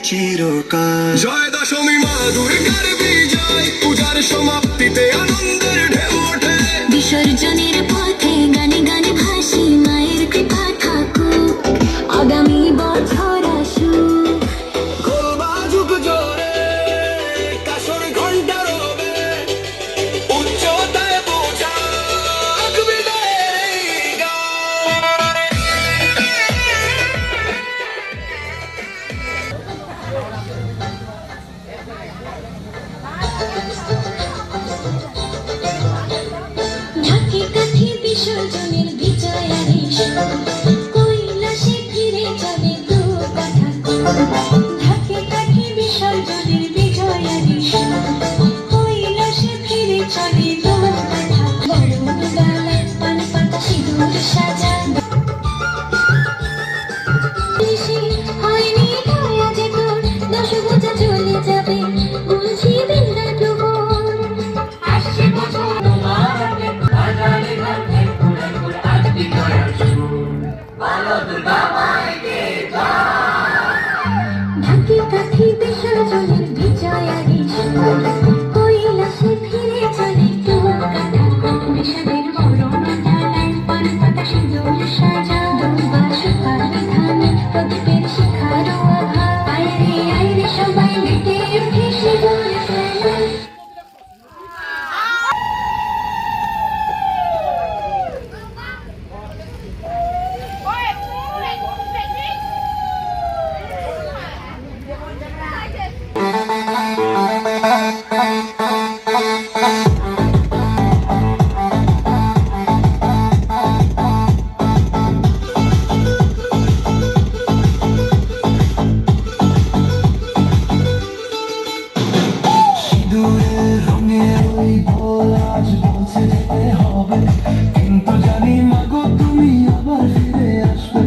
চিরকাল। জয় দশমী মা দুর্গার বিজয়, পূজার সমাপ্তিতে আনন্দের ঢেউ ওঠে। বিসর্জনের পথে গানে গানে ভাসি, মায়ের কৃপা থাকুক আগামী বছর আসুক। খোল বাজুক জোরে, কাসর ঘন্টা রবে, উচ্চতায় পৌঁছাক বিদায়ের গান। ঢাকে কাঠি বিসর্জনের বিজয়ারি কৈলাসে ফিরে চলে দু কথা। ঢাকে কাঠি বিসর্জনের বিজয়ারি কৈলাসে ফিরে চলে দু কথা। বরণ ডালা পান পাতা সিঁদুর সাজা, হয়নি দয়া যে তোর, দশ বোঝা চলে যাবে বলছি বিন্দা ডুবন। আসছে বছর তোমার হাতে, বাজারে ঘাটে ঘুরে ঘুরে আজ বিজয়ের সুর। বলো দুর্গা মাইকে ঢাকে কাঠি বিসর্জনের বিজয়ারি কৈলাসে ফিরে চলে দু কথা। বিষাদের বরণ ডালায় পান পাতা সিঁদুর সাজা, দুর্বা সুপারি ধানে প্রদীপের শিখার আভা। আইরে সবাই মেতে উঠে সিঁদুর খেলায়। সিঁদুরের রঙে ওই বল আজ বলছে যেতে হবে, কিন্তু জানি মা গো তুমি আবার ফিরে আসবে।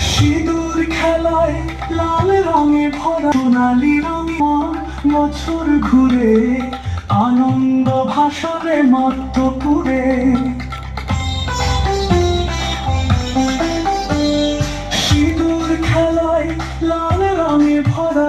সিঁদুর খেলায় লাল রঙে ভরা সোনালি রঙে বছর ঘুরে, আনন্দ ভাষণে মত্ত পুরে।